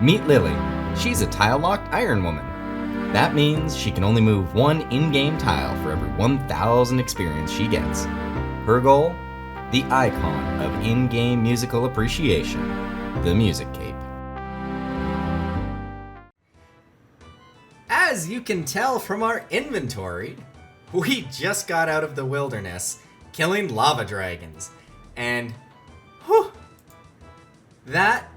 Meet Lily. She's a tile-locked iron woman. That means she can only move one in-game tile for every 1,000 experience she gets. Her goal? The icon of in-game musical appreciation, the Music Cape. As you can tell from our inventory, we just got out of the wilderness, killing lava dragons. And, whew, that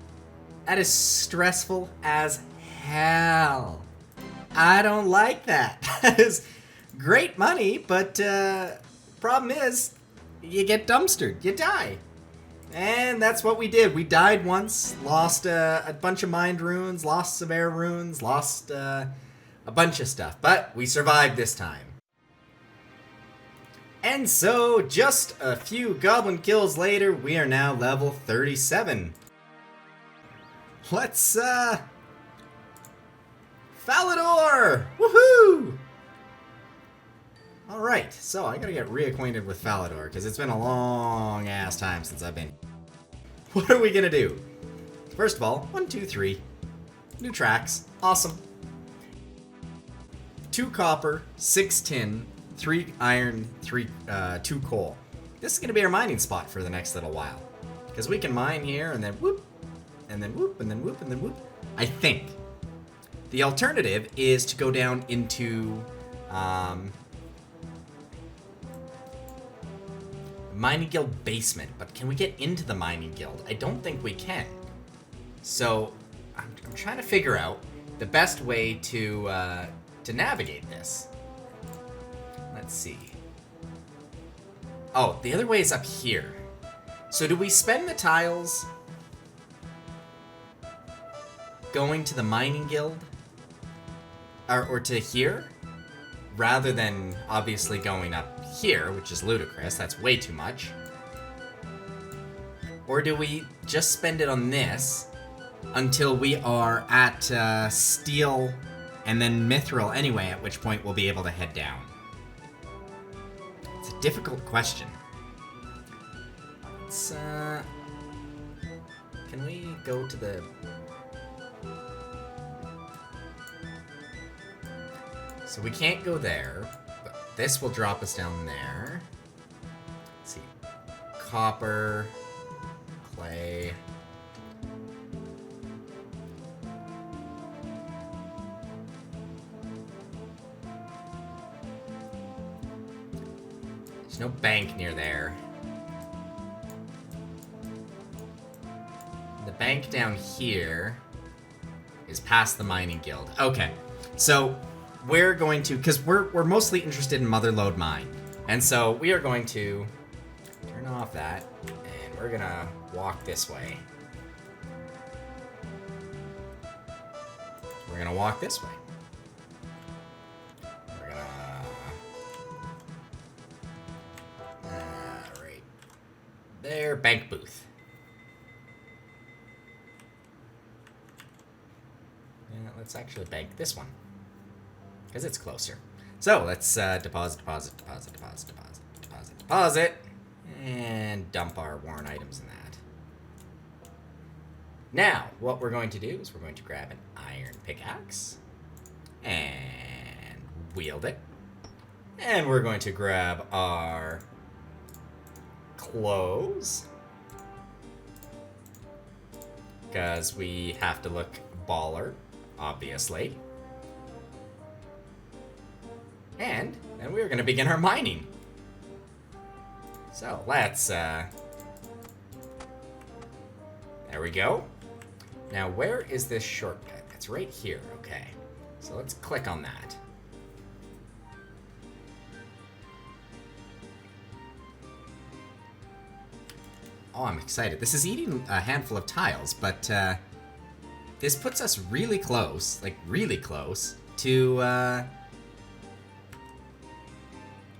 is stressful as hell. I don't like that. That is great money, but problem is, you get dumpstered, you die. And that's what we did. We died once, lost a bunch of mind runes, lost some air runes, lost a bunch of stuff, but we survived this time. And so, just a few goblin kills later, we are now level 37. Let's, Falador! Woohoo! Alright, so I gotta get reacquainted with Falador, because it's been a long-ass time since I've been. What are we gonna do? First of all, 1, 2, 3. New tracks. Awesome. 2 copper, 6 tin, 3 iron, 2 coal. This is gonna be our mining spot for the next little while. Because we can mine here, and then whoop, and then whoop, and then whoop, and then whoop. I think. The alternative is to go down into Mining Guild basement, but can we get into the Mining Guild? I don't think we can. So I'm trying to figure out the best way to navigate this. Let's see. Oh, the other way is up here. So do we spend the tiles going to the Mining Guild? Or to here? Rather than obviously going up here, which is ludicrous. That's way too much. Or do we just spend it on this until we are at Steel and then Mithril anyway, at which point we'll be able to head down? It's a difficult question. Let's, can we go to the... So we can't go there, but this will drop us down there. Let's see. Copper, clay. There's no bank near there. The bank down here is past the Mining Guild. Okay, so we're going to, because we're mostly interested in Motherlode Mine, and so we are going to turn off that, and we're gonna walk this way. We're gonna walk this way. We're gonna right there, bank booth. Yeah, let's actually bank this one, because it's closer. So let's deposit, and dump our worn items in that. Now, what we're going to do is we're going to grab an iron pickaxe and wield it. And we're going to grab our clothes, because we have to look baller, obviously. And then we're going to begin our mining. So let's, there we go. Now where is this shortcut? It's right here, okay. So let's click on that. Oh, I'm excited. This is eating a handful of tiles, but this puts us really close, like really close, to,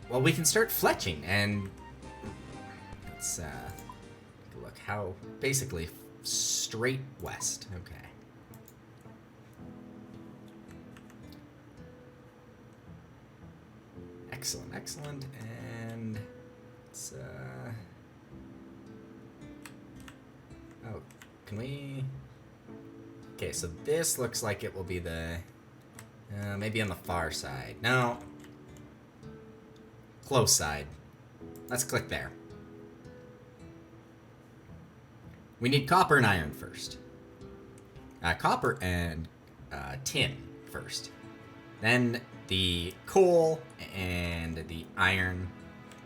well, we can start fletching, and let's take a look. How, basically, straight west. Okay. Excellent, excellent, and let's, oh, can we Okay, so this looks like it will be the... maybe on the far side. No. Close side. Let's click there. We need copper and iron first. Copper and tin first. Then the coal and the iron.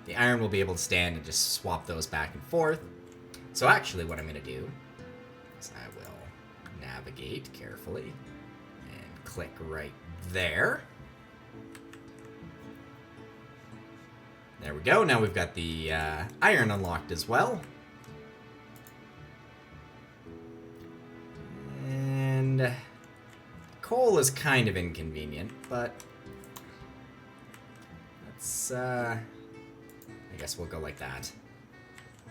The iron will be able to stand and just swap those back and forth. So actually what I'm going to do is I will navigate carefully and click right there. There we go. Now we've got the iron unlocked as well. And coal is kind of inconvenient, but let's, I guess we'll go like that.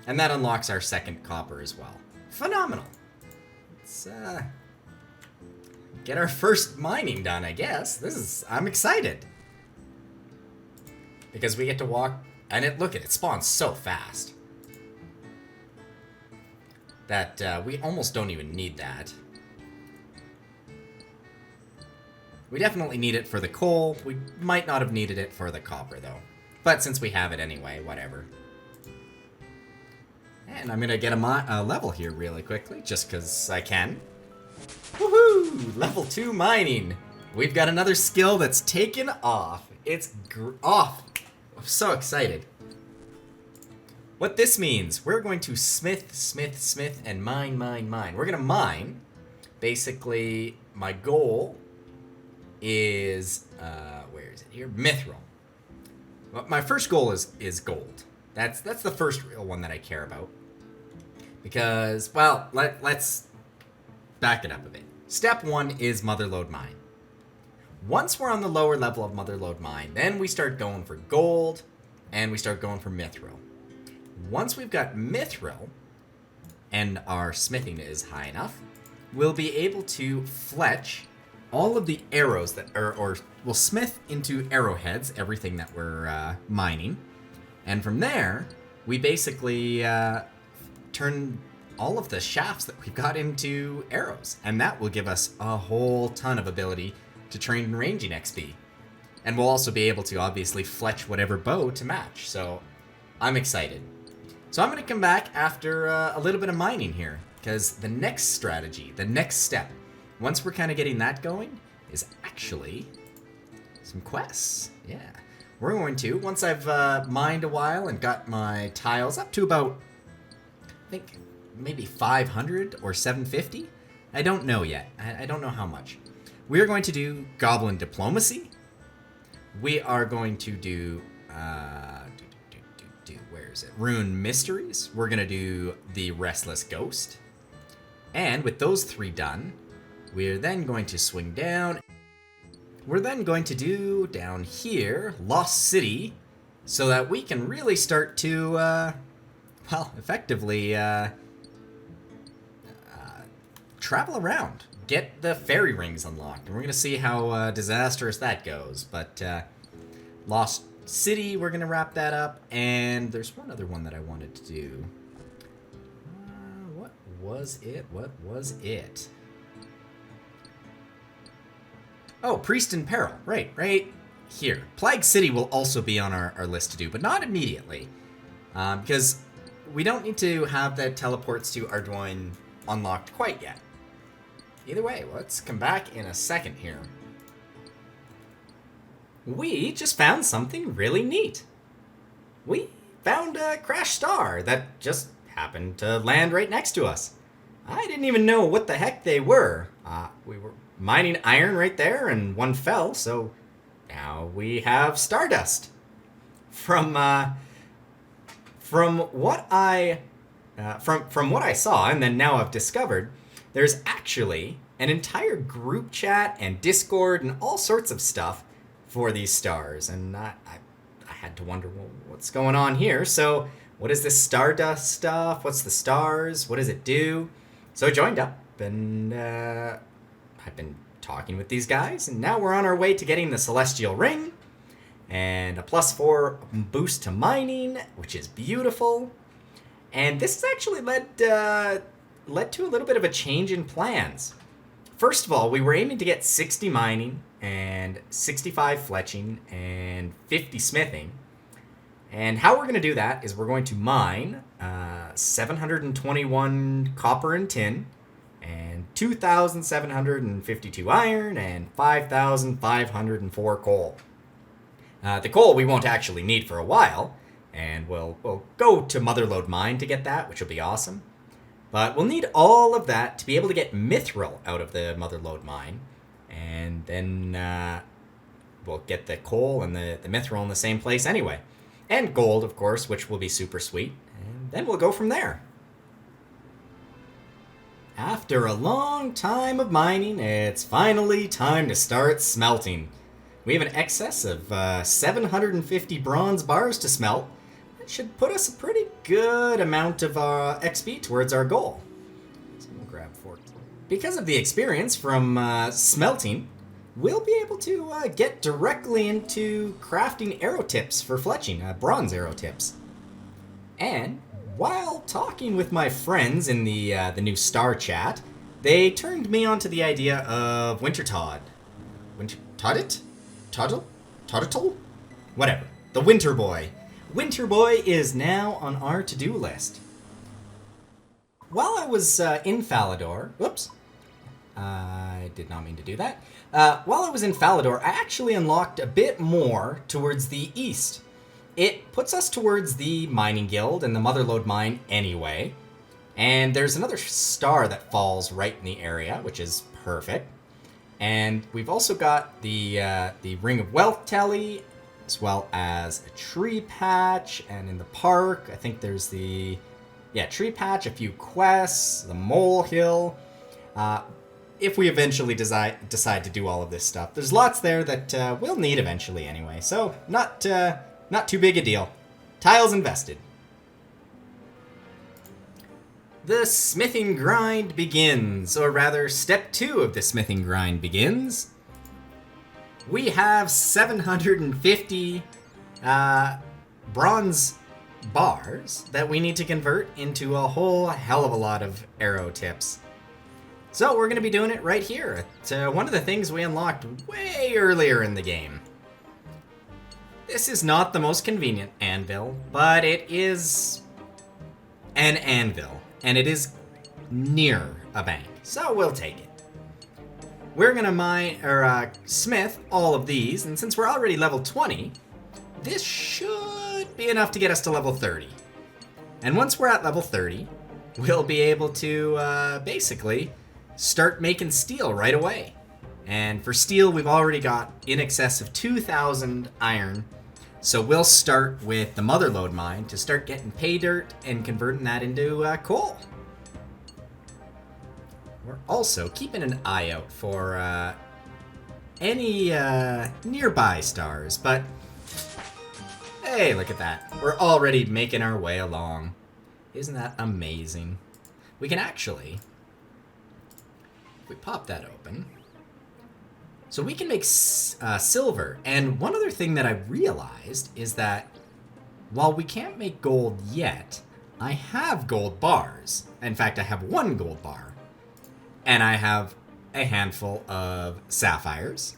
And that unlocks our second copper as well. Phenomenal. Let's, get our first mining done, I guess. I'm excited. Because we get to walk, and look at it, spawns so fast. That, we almost don't even need that. We definitely need it for the coal. We might not have needed it for the copper, though. But since we have it anyway, whatever. And I'm gonna get a level here really quickly, just because I can. Woohoo! Level 2 mining. We've got another skill that's taken off. It's off. I'm so excited. What this means, we're going to smith, and mine. We're gonna mine. Basically, my goal is, where is it here? Mithril. Well, my first goal is gold. That's the first real one that I care about. Because, well, let's back it up a bit. Step 1 is Motherlode Mine. Once we're on the lower level of Motherlode Mine, then we start going for gold, and we start going for mithril. Once we've got mithril, and our smithing is high enough, we'll be able to fletch all of the arrows that or we'll smith into arrowheads everything that we're mining, and from there we basically turn all of the shafts that we've got into arrows, and that will give us a whole ton of ability to train in ranging XP, and we'll also be able to obviously fletch whatever bow to match. So I'm excited. So I'm going to come back after a little bit of mining here, because the next strategy, the next step, once we're kind of getting that going, is actually some quests. Yeah. We're going to, once I've mined a while and got my tiles up to about, I think, maybe 500 or 750? I don't know yet. I don't know how much. We are going to do Goblin Diplomacy. We are going to do, where is it? Rune Mysteries. We're going to do the Restless Ghost. And with those 3 done, we're then going to swing down. We're then going to do, down here, Lost City, so that we can really start to, well, effectively, travel around. Get the fairy rings unlocked. And we're going to see how disastrous that goes. But Lost City, we're going to wrap that up. And there's one other one that I wanted to do. What was it? Oh, Priest in Peril. Right here. Plague City will also be on our list to do, but not immediately. Because we don't need to have the teleports to Ardoin unlocked quite yet. Either way, let's come back in a second here. We just found something really neat. We found a crashed star that just happened to land right next to us. I didn't even know what the heck they were. We were mining iron right there and one fell, so now we have stardust. From what I saw, and then now I've discovered, there's actually an entire group chat and Discord and all sorts of stuff for these stars. And I had to wonder, well, what's going on here? So what is this stardust stuff? What's the stars? What does it do? So I joined up, and I've been talking with these guys, and now we're on our way to getting the Celestial Ring and a +4 boost to mining, which is beautiful. And this has actually led to a little bit of a change in plans. first of all, we were aiming to get 60 mining and 65 fletching and 50 smithing. And how we're going to do that is we're going to mine 721 copper and tin, and 2,752 iron, and 5,504 coal. The coal we won't actually need for a while, and we'll go to Motherlode Mine to get that, which will be awesome. But we'll need all of that to be able to get mithril out of the Motherlode Mine, and then we'll get the coal and the mithril in the same place anyway. And gold, of course, which will be super sweet. And then we'll go from there. After a long time of mining, it's finally time to start smelting. We have an excess of 750 bronze bars to smelt. That should put us a pretty good amount of XP towards our goal. So we'll grab 4. Because of the experience from smelting, we'll be able to get directly into crafting arrow tips for fletching, bronze arrow tips. And while talking with my friends in the new star chat, they turned me onto the idea of Wintertodt. Wintertodt? Toddle? Whatever. The Winter Boy. Winter Boy is now on our to-do list. While I was in Falador... Whoops. I did not mean to do that. While I was in Falador, I actually unlocked a bit more towards the east. It puts us towards the Mining Guild and the Motherlode Mine anyway. And there's another star that falls right in the area, which is perfect. And we've also got the Ring of Wealth Telly, as well as a tree patch, and in the park, I think there's the tree patch, a few quests, the molehill. If we eventually decide to do all of this stuff, there's lots there that we'll need eventually anyway. So not too big a deal. Tiles invested. The smithing grind begins, or rather, step 2 of the smithing grind begins. We have 750 bronze bars that we need to convert into a whole hell of a lot of arrow tips. So we're going to be doing it right here. It's one of the things we unlocked way earlier in the game. This is not the most convenient anvil, but it is an anvil. And it is near a bank, so we'll take it. We're gonna smith all of these, and since we're already level 20, this should be enough to get us to level 30. And once we're at level 30, we'll be able to basically start making steel right away. And for steel, we've already got in excess of 2,000 iron. So we'll start with the Motherlode Mine to start getting pay dirt and converting that into coal. We're also keeping an eye out for any nearby stars, but hey, look at that. We're already making our way along. Isn't that amazing? We can actually, if we pop that open, so we can make silver. And one other thing that I realized is that while we can't make gold yet, I have gold bars. In fact, I have 1 gold bar. And I have a handful of sapphires.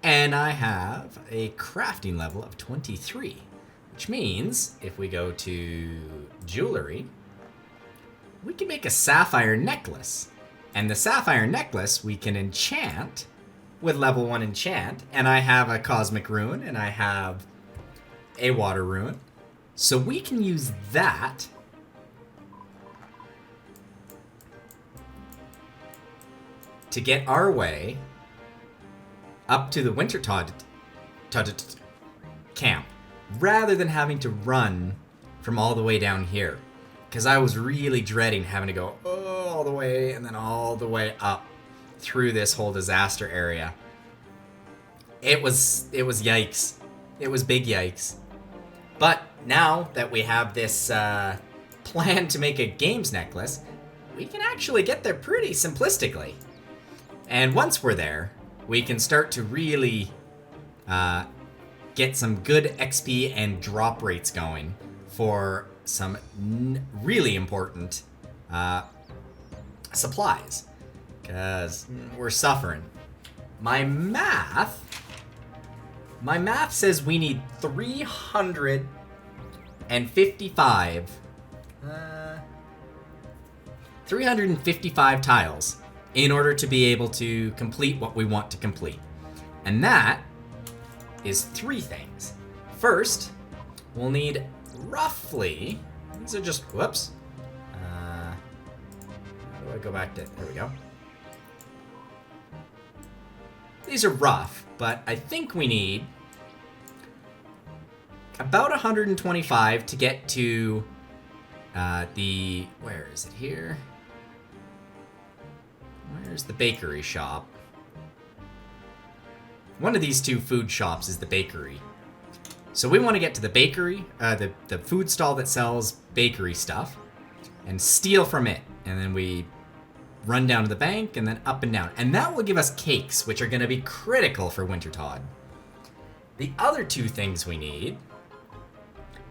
And I have a crafting level of 23. Which means, if we go to jewelry, we can make a sapphire necklace. And the sapphire necklace we can enchant with level 1 enchant, and I have a cosmic rune, and I have a water rune. So we can use that to get our way up to the Wintertodt camp, rather than having to run from all the way down here. Because I was really dreading having to go all the way and then all the way up through this whole disaster area. It was yikes. It was big yikes. But now that we have this plan to make a games necklace, we can actually get there pretty simplistically. And once we're there, we can start to really get some good XP and drop rates going for some really important supplies. Because we're suffering. My math says we need 355 tiles in order to be able to complete what we want to complete. And that is 3 things. First, we'll need roughly, these are just, whoops. How do I go back to, there we go. These are rough, but I think we need about 125 to get to where is it here? Where's the bakery shop? One of these 2 food shops is the bakery. So we want to get to the bakery, the food stall that sells bakery stuff, and steal from it. And then we run down to the bank and then up and down. And that will give us cakes, which are going to be critical for Wintertodt. The other 2 things we need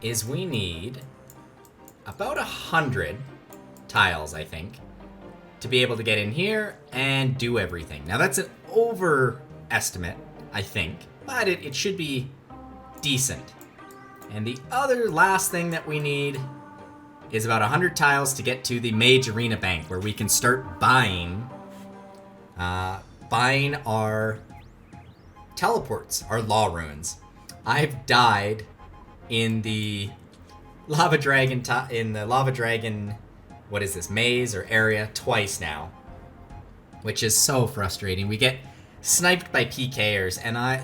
is we need about 100 tiles, I think, to be able to get in here and do everything. Now that's an overestimate, I think, but it should be decent. And the other last thing that we need is about 100 tiles to get to the Mage Arena Bank, where we can start buying our teleports, our law runes. I've died in the lava dragon, what is this, maze or area twice now, which is so frustrating. We get sniped by PKers, and I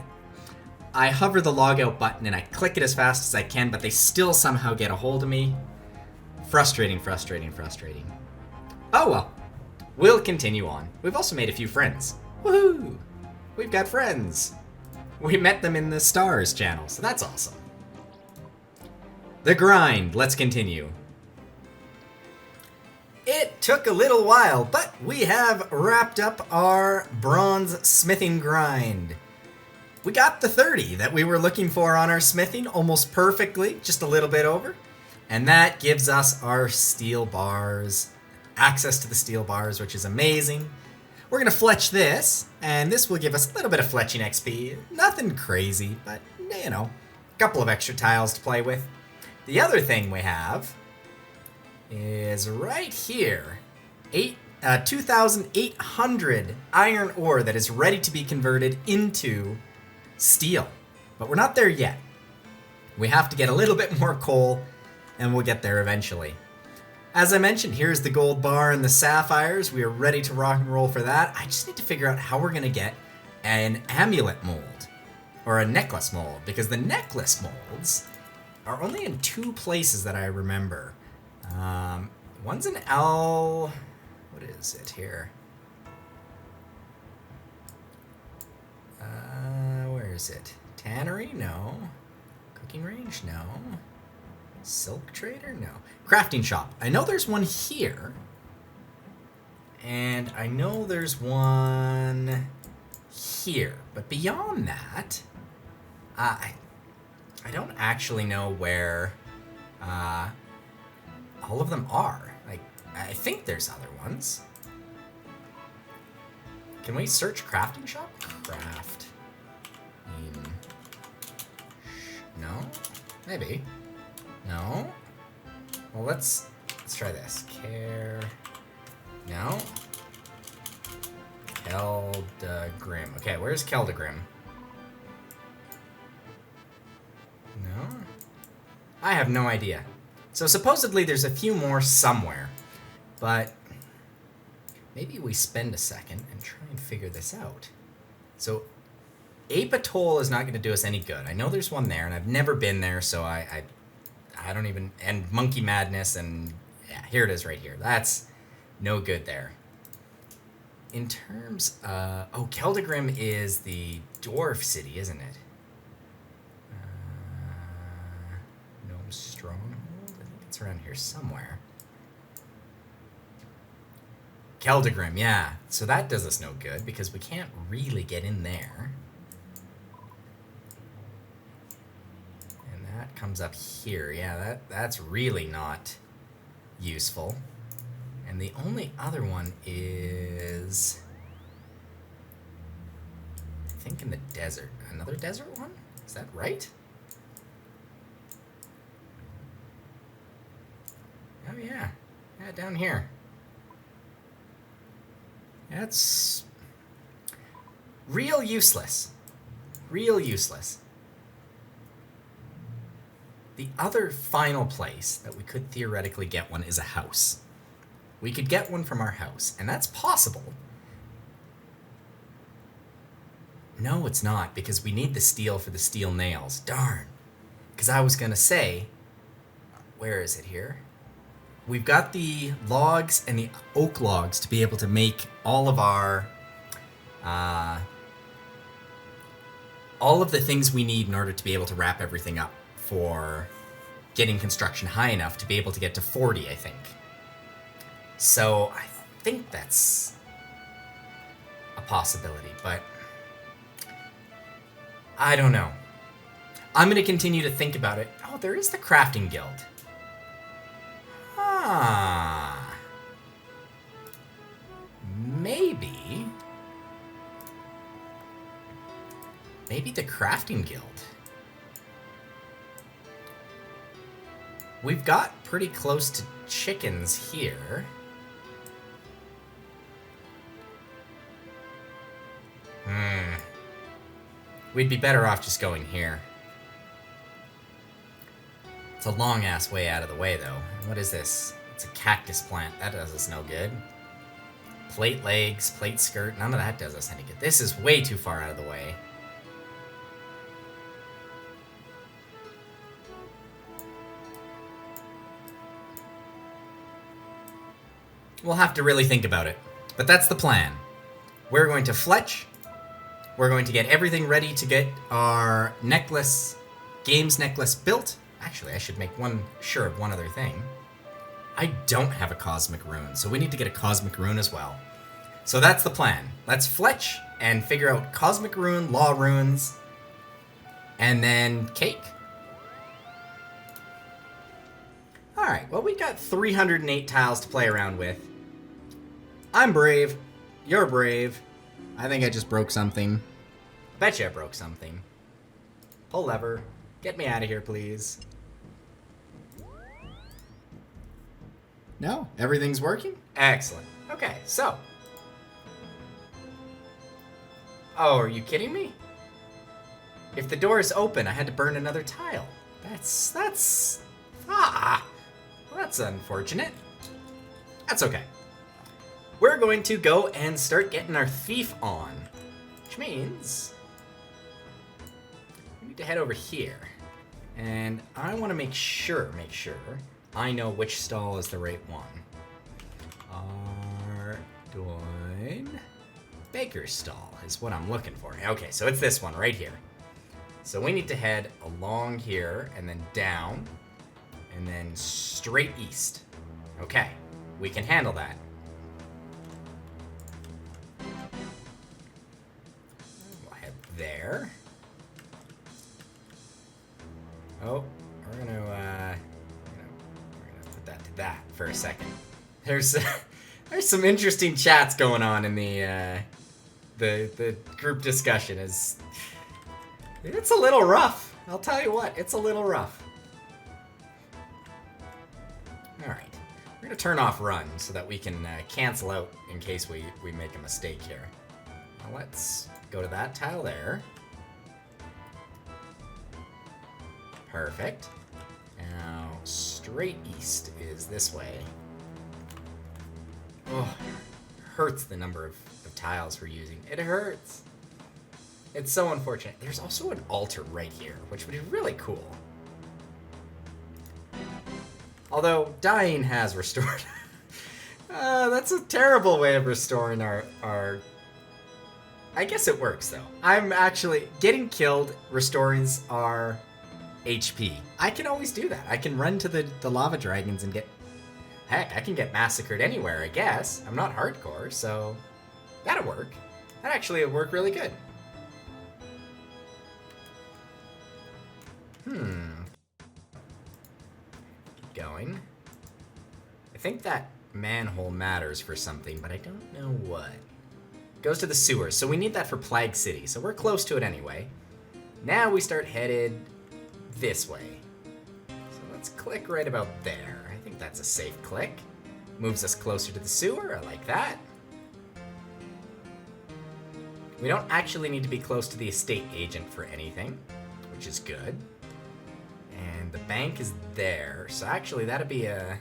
hover the logout button and I click it as fast as I can, but they still somehow get a hold of me. Frustrating. Oh well, we'll continue on. We've also made a few friends. Woohoo! We've got friends. We met them in the Stars channel, so that's awesome. The grind, let's continue. It took a little while, but we have wrapped up our bronze smithing grind. We got the 30 that we were looking for on our smithing almost perfectly, just a little bit over. And that gives us our steel bars, access to the steel bars, which is amazing. We're going to fletch this, and this will give us a little bit of fletching XP. Nothing crazy, but, you know, a couple of extra tiles to play with. The other thing we have is right here, 2,800 iron ore that is ready to be converted into steel. But we're not there yet. We have to get a little bit more coal, and we'll get there eventually. As I mentioned, here's the gold bar and the sapphires. We are ready to rock and roll for that. I just need to figure out how we're going to get an amulet mold, or a necklace mold, because the necklace molds are only in 2 places that I remember. One's in what is it here? Where is it? Tannery? No. Cooking range? No. Silk trader? No. Crafting shop. I know there's one here. And I know there's one here. But beyond that, I don't actually know where all of them are. Like, I think there's other ones. Can we search crafting shop? Craft. No? Maybe. No? Well, let's try this. Care. No? Keldagrim. Okay, where's Keldagrim? No? I have no idea. So supposedly there's a few more somewhere, but maybe we spend a second and try and figure this out. So Ape Atoll is not going to do us any good. I know there's one there, and I've never been there, so I don't even... And Monkey Madness, and yeah, here it is right here. That's no good there. In terms of... Oh, Keldagrim is the dwarf city, isn't it? Gnome Stronghold? I think it's around here somewhere. Keldagrim, yeah. So that does us no good, because we can't really get in there. That comes up here. Yeah, that's really not useful. And the only other one is think in the desert. Another desert one? Is that right? Oh, yeah. Yeah, down here. That's real useless. Real useless. The other final place that we could theoretically get one is a house. We could get one from our house, and that's possible. No, it's not, because we need the steel for the steel nails. Darn. Because I was going to say, where is it here? We've got the logs and the oak logs to be able to make all of our, all of the things we need in order to be able to wrap everything up for getting construction high enough to be able to get to 40, I think. So I think that's a possibility, but I don't know. I'm going to continue to think about it. Oh, there is the crafting guild. Ah. Maybe the crafting guild. We've got pretty close to chickens here. We'd be better off just going here. It's a long-ass way out of the way, though. What is this? It's a cactus plant. That does us no good. Plate legs, plate skirt. None of that does us any good. This is way too far out of the way. We'll have to really think about it. But that's the plan. We're going to fletch. We're going to get everything ready to get our necklace, games necklace built. Actually, I should make sure of one other thing. I don't have a cosmic rune, so we need to get a cosmic rune as well. So that's the plan. Let's fletch and figure out cosmic rune, law runes, and then cake. Alright, well, we got 308 tiles to play around with. I'm brave. You're brave. I think I just broke something. Betcha I broke something. Pull lever. Get me out of here, please. No? Everything's working? Excellent. Okay, so. Oh, are you kidding me? If the door is open, I had to burn another tile. That's unfortunate. That's okay. We're going to go and start getting our thief on, which means we need to head over here. And I want to make sure I know which stall is the right one. Ardoin Baker's stall is what I'm looking for. Okay, so it's this one right here. So we need to head along here and then down and then straight east. Okay, we can handle that. We'll head there. Oh, we're gonna put that to that for a second. There's some interesting chats going on in the group discussion. It's a little rough. I'll tell you what, it's a little rough. All right, we're gonna turn off run so that we can cancel out in case we make a mistake here. Now let's go to that tile there. Perfect. Now, straight east is this way. Oh, hurts the number of tiles we're using. It hurts. It's so unfortunate. There's also an altar right here, which would be really cool. Although, dying has restored. That's a terrible way of restoring our... I guess it works, though. I'm actually... Getting killed restores our HP. I can always do that. I can run to the lava dragons and get... Heck, I can get massacred anywhere, I guess. I'm not hardcore, so... That'll work. That actually would work really good. Keep going. I think that manhole matters for something, but I don't know what. goes to the sewers. So we need that for Plague City. So we're close to it anyway. Now we start headed this way. So let's click right about there. I think that's a safe click. Moves us closer to the sewer. I like that. We don't actually need to be close to the estate agent for anything, which is good. And the bank is there. So actually that'll be a...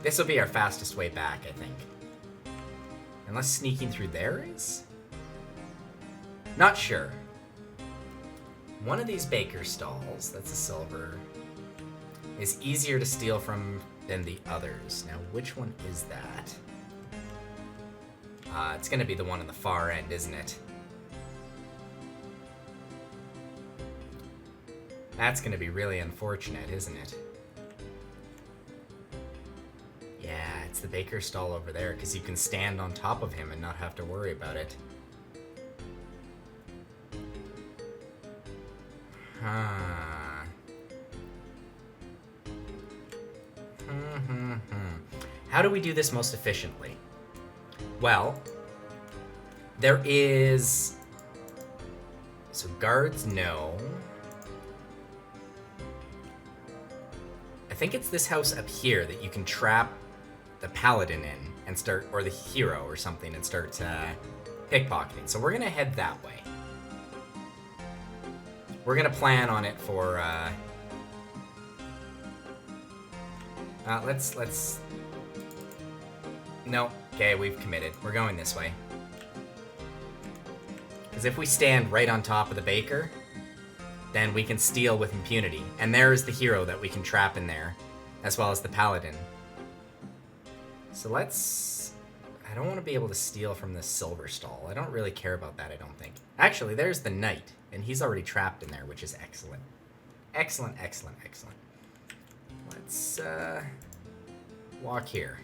This will be our fastest way back, I think. Unless sneaking through there is? Not sure. One of these baker stalls, that's a silver, is easier to steal from than the others. Now, which one is that? It's gonna be the one on the far end, isn't it? That's gonna be really unfortunate, isn't it? Yeah, it's the baker stall over there, because you can stand on top of him and not have to worry about it. Huh. How do we do this most efficiently? Well, there is... So guards, no. I think it's this house up here that you can trap the paladin in and start, or the hero or something, and start pickpocketing. So we're gonna head that way. We're gonna plan on it for, let's... No, okay, we've committed. We're going this way. Because if we stand right on top of the baker, then we can steal with impunity. And there's the hero that we can trap in there, as well as the paladin. So let's... I don't want to be able to steal from this silver stall. I don't really care about that, I don't think. Actually, there's the knight, and he's already trapped in there, which is excellent. Excellent, excellent, excellent. Let's walk here.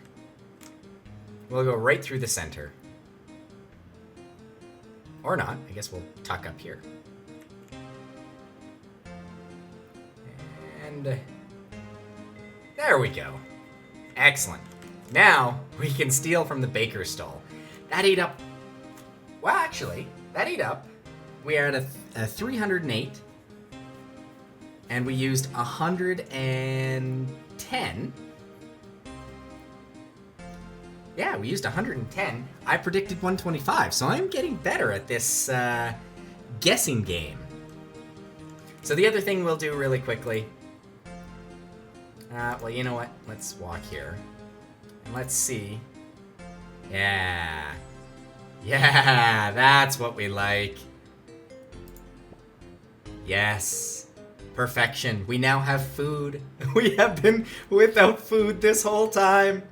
We'll go right through the center. Or not. I guess we'll tuck up here. And there we go. Excellent. Now we can steal from the baker's stall. That ate up... Well, actually, that ate up. We are at a 308. And we used 110. Yeah, we used 110. I predicted 125, so I'm getting better at this guessing game. So the other thing we'll do really quickly... well, you know what? Let's walk here. And let's see. Yeah. Yeah, that's what we like. Yes. Perfection. We now have food. We have been without food this whole time.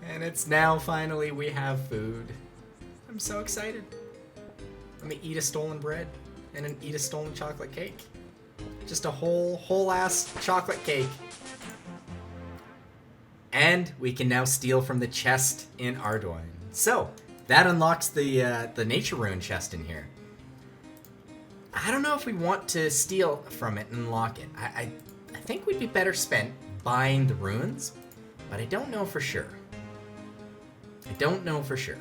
And it's now, finally, we have food. I'm so excited. I'm gonna eat a stolen bread and then eat a stolen chocolate cake. Just a whole-ass chocolate cake. And we can now steal from the chest in Ardoin. So, that unlocks the nature rune chest in here. I don't know if we want to steal from it and unlock it. I think we'd be better spent buying the runes, but I don't know for sure. I don't know for sure.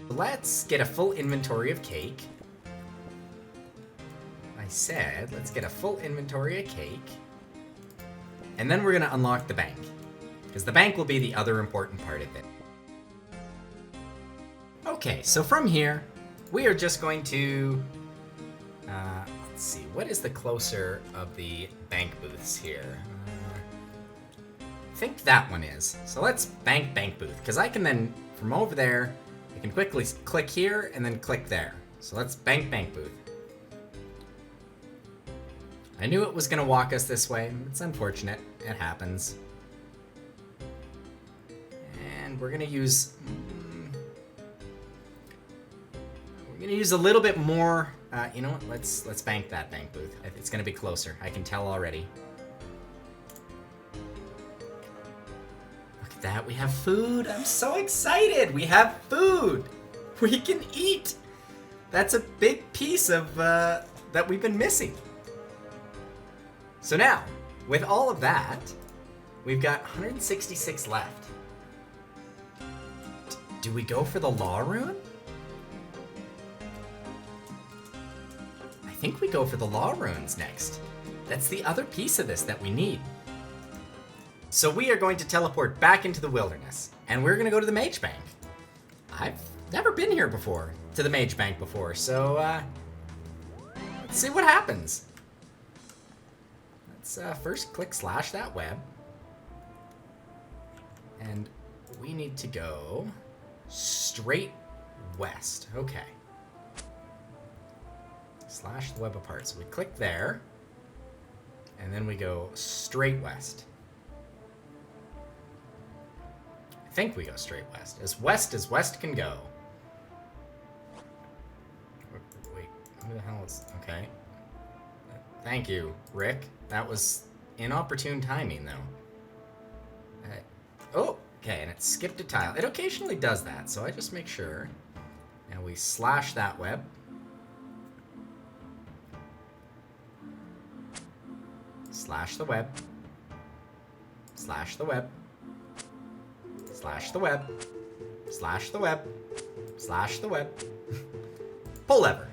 Let's get a full inventory of cake. I said, let's get a full inventory of cake. And then we're going to unlock the bank. Because the bank will be the other important part of it. Okay, so from here, we are just going to... let's see, what is the closer of the bank booths here? I think that one is. So let's bank booth, because I can then, from over there, I can quickly click here and then click there. So let's bank booth. I knew it was going to walk us this way. It's unfortunate. It happens. And we're going to use... we're going to use a little bit more... you know what? Let's bank that bank booth. It's going to be closer. I can tell already. Look at that. We have food. I'm so excited. We have food. We can eat. That's a big piece of that we've been missing. So now, with all of that, we've got 166 left. Do we go for the Law Rune? I think we go for the Law Runes next. That's the other piece of this that we need. So we are going to teleport back into the wilderness, and we're going to go to the Mage Bank. I've never been here before, to the Mage Bank before, so let's see what happens. Let's first click slash that web. And we need to go straight west. Okay. Slash the web apart. So we click there, and then we go straight west. I think we go straight west as west can go. Wait, who the hell is... Okay. Thank you, Rick. That was inopportune timing, though. Oh, okay, and it skipped a tile. It occasionally does that, so I just make sure. And we slash that web. Slash the web. Slash the web. Slash the web. Slash the web. Slash the web. Pull lever.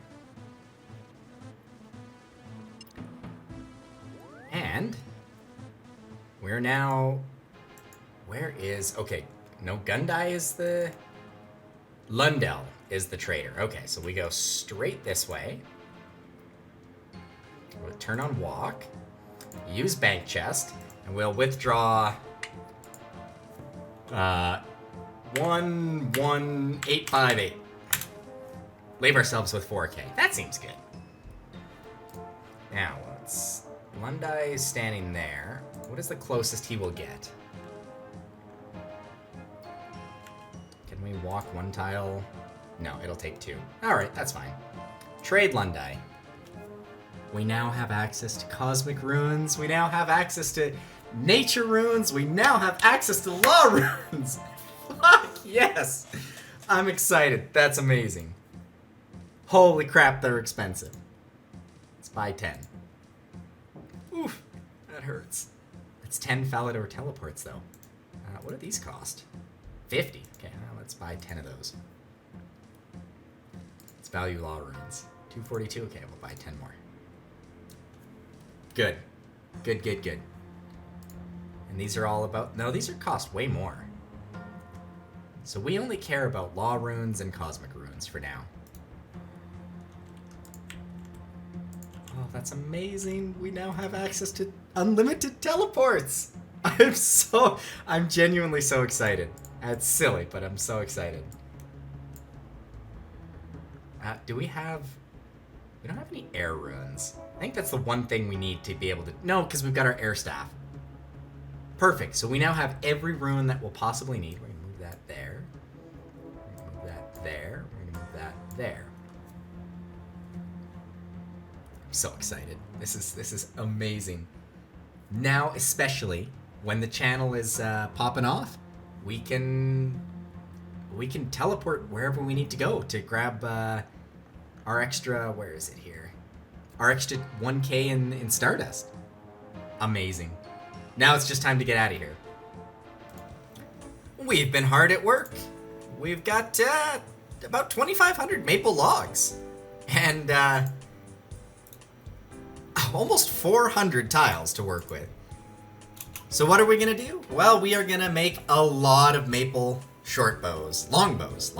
And we're now... Where is... Okay, no, Gundai is the... Lundell is the trader. Okay, so we go straight this way. We'll turn on walk. Use bank chest. And we'll withdraw... 11858. Leave ourselves with 4K. That seems good. Now, let's... Lundai is standing there. What is the closest he will get? Can we walk one tile? No, it'll take 2. Alright, that's fine. Trade Lundai. We now have access to cosmic runes. We now have access to nature runes. We now have access to law runes. Fuck yes. I'm excited. That's amazing. Holy crap, they're expensive. Let's buy 10. Oof, that hurts. That's 10 Falador teleports, though. What do these cost? 50. Okay, let's buy 10 of those. Let's value law runes. 242. Okay, we'll buy 10 more. Good. Good, good, good. And these are all about... No, these are cost way more. So we only care about law runes and cosmic runes for now. Oh, that's amazing. We now have access to unlimited teleports. I'm genuinely so excited. It's silly, but I'm so excited. Do we have... We don't have any air runes. I think that's the one thing we need to be able to... No, because we've got our air staff. Perfect. So we now have every rune that we'll possibly need. We're going to move that there. We're going to move that there. We're going to move that there. I'm so excited. This is amazing. Now, especially when the channel is popping off, we can teleport wherever we need to go to grab our extra... Where is it here? Our extra 1K in Stardust. Amazing. Now it's just time to get out of here. We've been hard at work. We've got about 2,500 maple logs. And almost 400 tiles to work with. So what are we going to do? Well, we are going to make a lot of maple short bows. Longbows.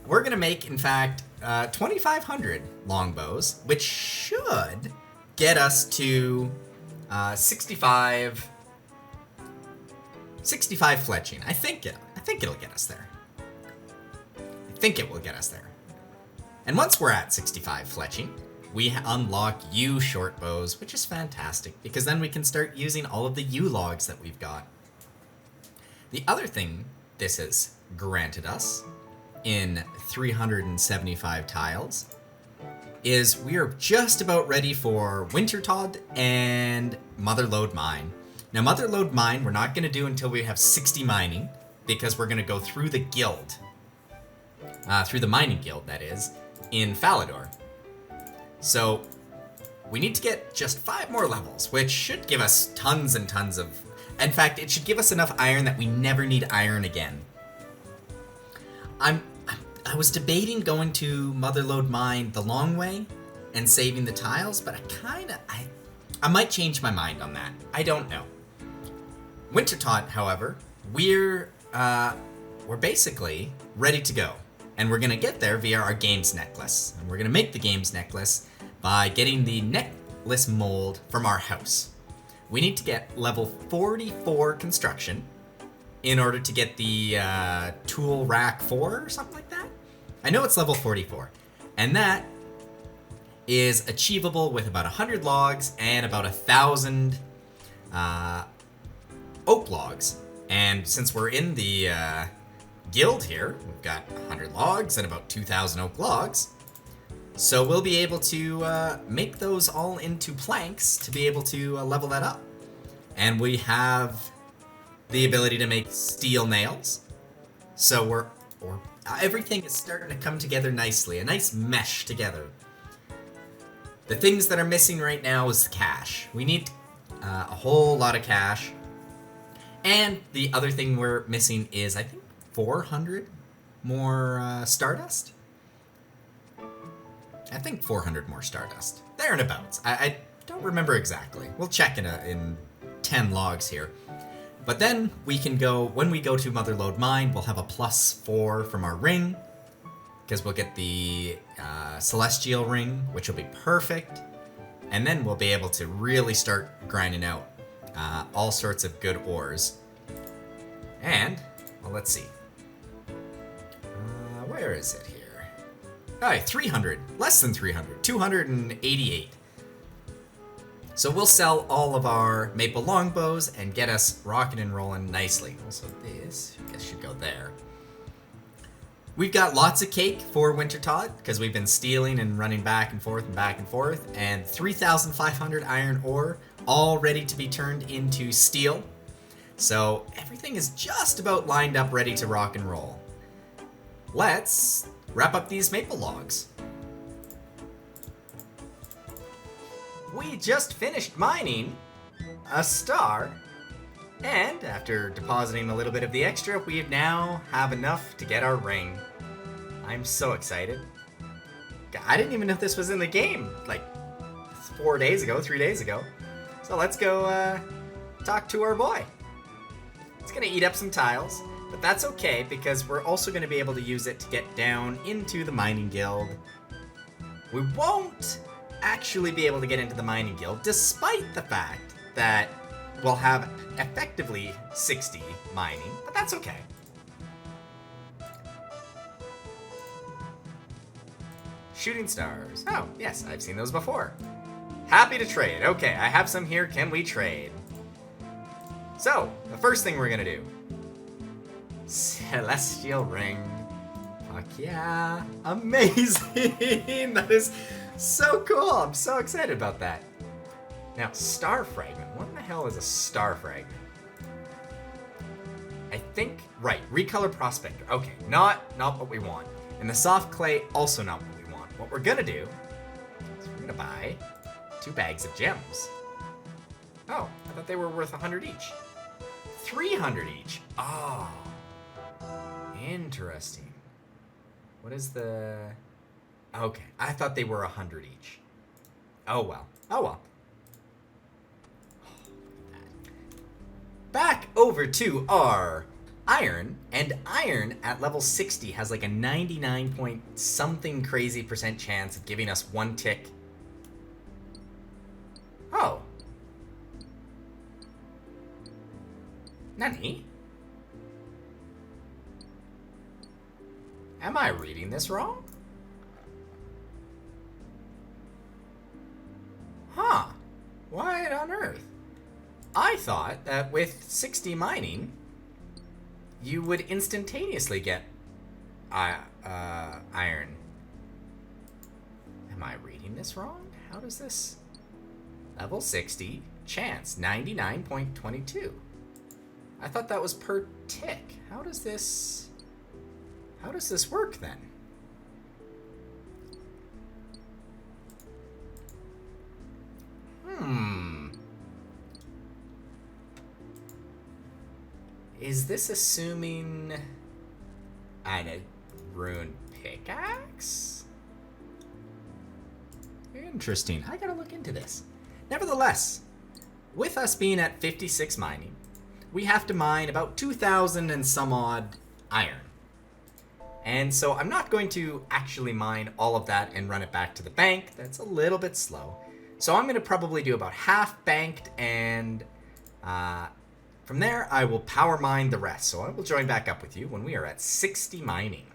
We're going to make, in fact, 2,500 longbows, which should get us to 65 fletching. I think it'll get us there. I think it will get us there. And once we're at 65 fletching, we unlock U short bows, which is fantastic, because then we can start using all of the U logs that we've got. The other thing this has granted us in 375 tiles is we are just about ready for Wintertodt and Motherlode Mine. Now, Motherlode Mine we're not going to do until we have 60 mining, because we're going to go through the guild, through the mining guild, that is, in Falador. So we need to get just 5 more levels, which should give us tons and tons of... In fact, it should give us enough iron that we never need iron again. I was debating going to Motherlode Mine the long way and saving the tiles, but I might change my mind on that. I don't know. Wintertodt, however, we're basically ready to go. And we're gonna get there via our games necklace. And we're gonna make the games necklace by getting the necklace mold from our house. We need to get level 44 construction in order to get the tool rack 4 or something like that. I know it's level 44. And that is achievable with about 100 logs and about 1,000 oak logs. And since we're in the guild here, we've got 100 logs and about 2,000 oak logs. So we'll be able to make those all into planks to be able to level that up. And we have the ability to make steel nails. So everything is starting to come together nicely, a nice mesh together. The things that are missing right now is cash. We need a whole lot of cash. And the other thing we're missing is, I think, 400 more Stardust? I think 400 more Stardust. There and abouts. I don't remember exactly. We'll check in 10 logs here. But then we can go, when we go to Motherlode Mine, we'll have a +4 from our ring, because we'll get the Celestial ring, which will be perfect. And then we'll be able to really start grinding out all sorts of good ores. And, well, let's see. Where is it here? Oh, 300. Less than 300. 288. So we'll sell all of our maple longbows and get us rocking and rolling nicely. Also this, I guess, should go there. We've got lots of cake for Wintertodt, because we've been stealing and running back and forth and back and forth. And 3,500 iron ore, all ready to be turned into steel. So everything is just about lined up, ready to rock and roll. Let's wrap up these maple logs. We just finished mining a star, and after depositing a little bit of the extra, we now have enough to get our ring. I'm so excited. I didn't even know this was in the game, like 3 days ago. So let's go talk to our boy. It's gonna eat up some tiles, but that's okay, because we're also gonna be able to use it to get down into the mining guild. We won't actually be able to get into the mining guild, despite the fact that we'll have effectively 60 mining, but that's okay. Shooting stars. Oh, yes, I've seen those before. Happy to trade. Okay, I have some here. Can we trade? So, the first thing we're gonna do. Celestial ring. Fuck yeah. Amazing! That is so cool. I'm so excited about that. Now, star fragment. What in the hell is a star fragment? I think, right, recolor prospector. Okay, not what we want. And the soft clay, also not what we want. What we're gonna do is we're gonna buy 2 bags of gems. Oh, I thought they were worth 100 each. 300 each. Oh, interesting. What is the... Okay, I thought they were 100 each. Oh well. Oh well. Back over to our iron, and iron at level 60 has like a 99 point something crazy % chance of giving us 1 tick. Oh. Nani? Am I reading this wrong? Huh. Why on earth? I thought that with 60 mining, you would instantaneously get iron. Am I reading this wrong? How does this... Level 60, chance 99.22. I thought that was per tick. How does this work then? Is this assuming... I know. rune pickaxe? Interesting. I gotta look into this. Nevertheless, with us being at 56 mining, we have to mine about 2,000 and some odd iron. And so I'm not going to actually mine all of that and run it back to the bank. That's a little bit slow. So I'm going to probably do about half banked, and from there I will power mine the rest. So I will join back up with you when we are at 60 mining.